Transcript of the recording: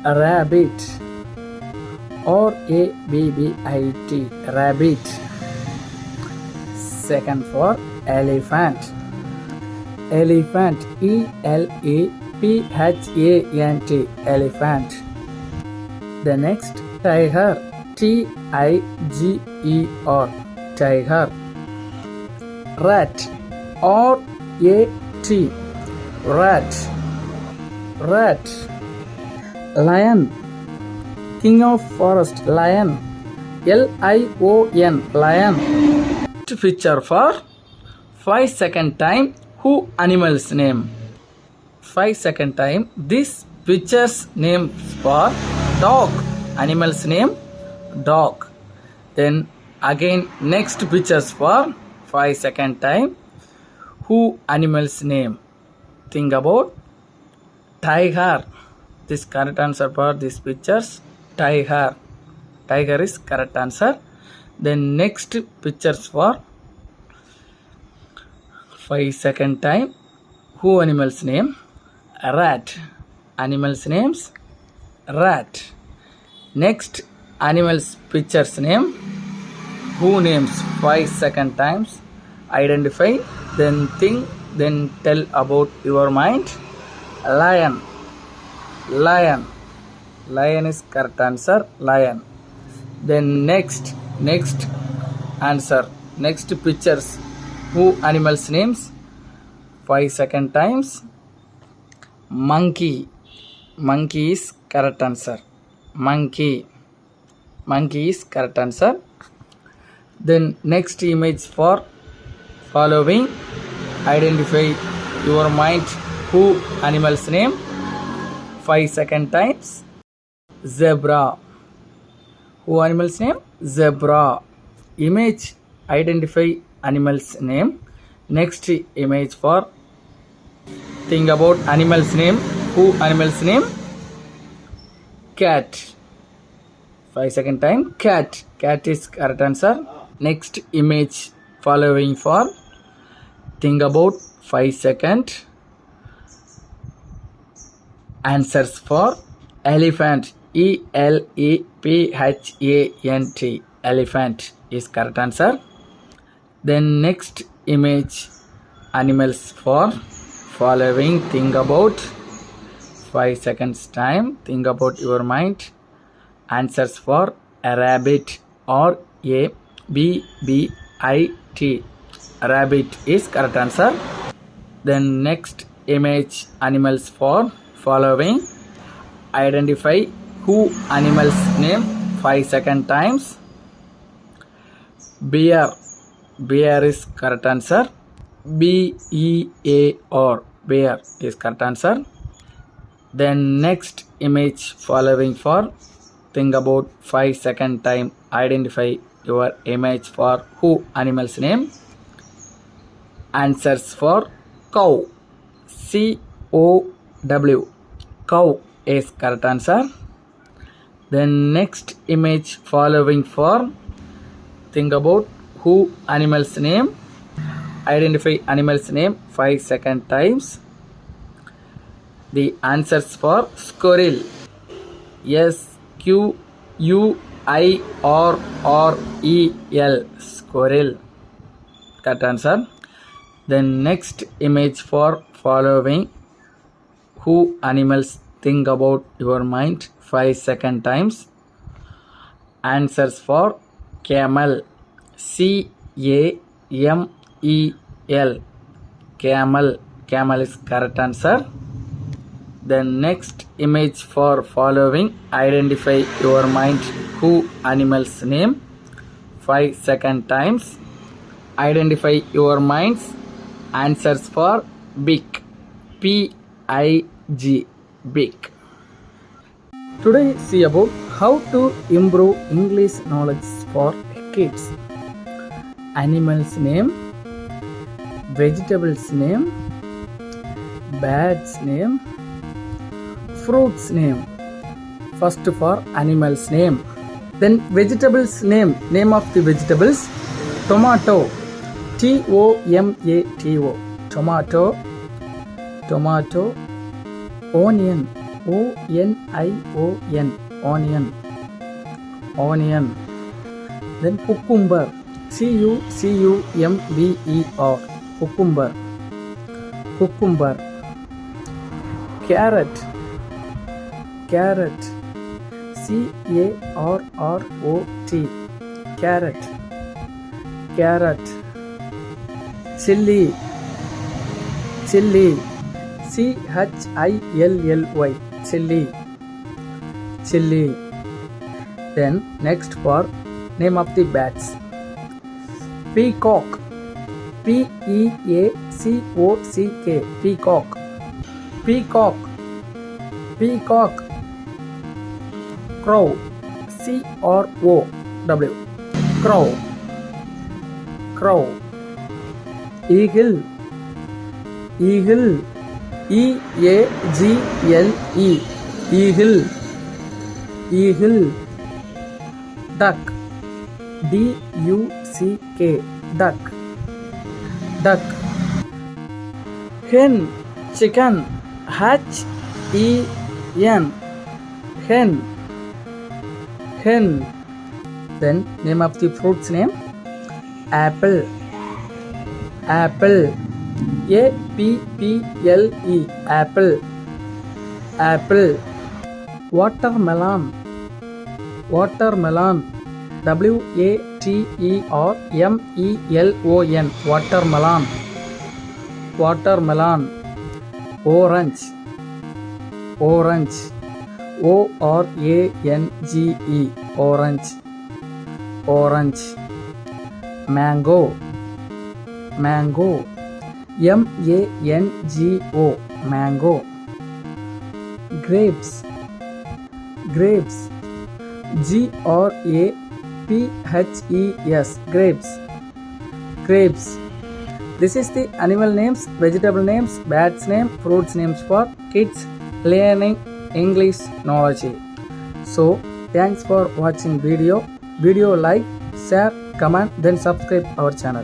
rabbit. R-A-B-B-I-T, rabbit. Second for elephant. Elephant, E-L-E-P-H-A-N-T, elephant. The next, tiger, T-I-G-E-R, tiger. Rat, R-A-T, rat, rat. Lion, king of forest, lion, L-I-O-N, lion. Picture for 5-second time, who animal's name? 5-second time, this picture's name for dog, animal's name dog. Then again next pictures for 5-second time, who animal's name? Think about tiger. This correct answer for these pictures, tiger. Tiger is correct answer. Then next pictures for 5-second time, who animal's name? Rat, animal's names rat. Next animal's pictures name, who names? 5-second times, identify, then think, then tell about your mind. Lion, lion, lion is correct answer, lion. Then next answer, next pictures, who animals names? 5-second times, monkey, monkey is correct answer, monkey, monkey is correct answer. Then next image for following, identify your mind, who animals name? 5-second times, zebra, who animal's name? Zebra. Image, identify animal's name. Next image for think about animal's name, who animal's name? Cat. 5-second time, cat, cat is correct answer. Next image following for think about 5-second answers for elephant, E-L-E-P-H-A-N-T, elephant is correct answer. Then next image animals for following think about 5 seconds time, think about your mind. Answers for a rabbit, or A-B-B-I-T, rabbit is correct answer. Then next image animals for following, identify who animals name 5-second times. Bear, bear is correct answer, B-E-A-R, bear is correct answer. Then next image following for think about 5-second time, identify your image for who animals name. Answers for cow, C-O-W, cow is correct answer. Then next image following for think about who animals name, identify animals name 5-second times. The answers for squirrel, S-Q-U-I-R-R-E-L, squirrel, correct answer. Then next image for following who animals, think about your mind 5-second times. Answers for camel, C-A-M-E-L, camel, camel is correct answer. Then next image for following, identify your mind who animals name 5-second times, identify your minds. Answers for big, P-I-G, big. Today see about how to improve English knowledge for kids. Animals name, vegetables name, birds name, fruits name. First for animals name. Then vegetables name, name of the vegetables, tomato, T-O-M-A-T-O, tomato, tomato. Onion, O-N-I-O-N, onion, onion. Then cucumber, C-U-C-U-M-B-E-R, cucumber, cucumber. Carrot, carrot, C-A-R-R-O-T, carrot, carrot. Chilli, chilli, C-H-I-L-L-Y, chilli, chilli. Then next for name of the bats. Peacock, P-E-A-C-O-C-K, peacock, peacock, peacock. Crow, C-R-O-W, crow, crow. Eagle, eagle, E-A-G-L-E, eagle, eagle. Duck, D-U-C-K, duck, duck. Hen, chicken, H-E-N, hen, hen. Then name of the fruit's name. Apple, apple, A-P-P-L-E, apple, apple. Watermelon, watermelon, W-A-T-E-R-M-E-L-O-N, watermelon, watermelon. Orange, orange, O-R-A-N-G-E, orange, orange. Mango, mango, M-A-N-G-O, mango. Grapes, grapes, G-R-A-P-H-E-S, grapes, grapes. This is the animal names, vegetable names, bats name, fruits names for kids learning English knowledge. So thanks for watching video. Video like, share, comment, then subscribe our channel.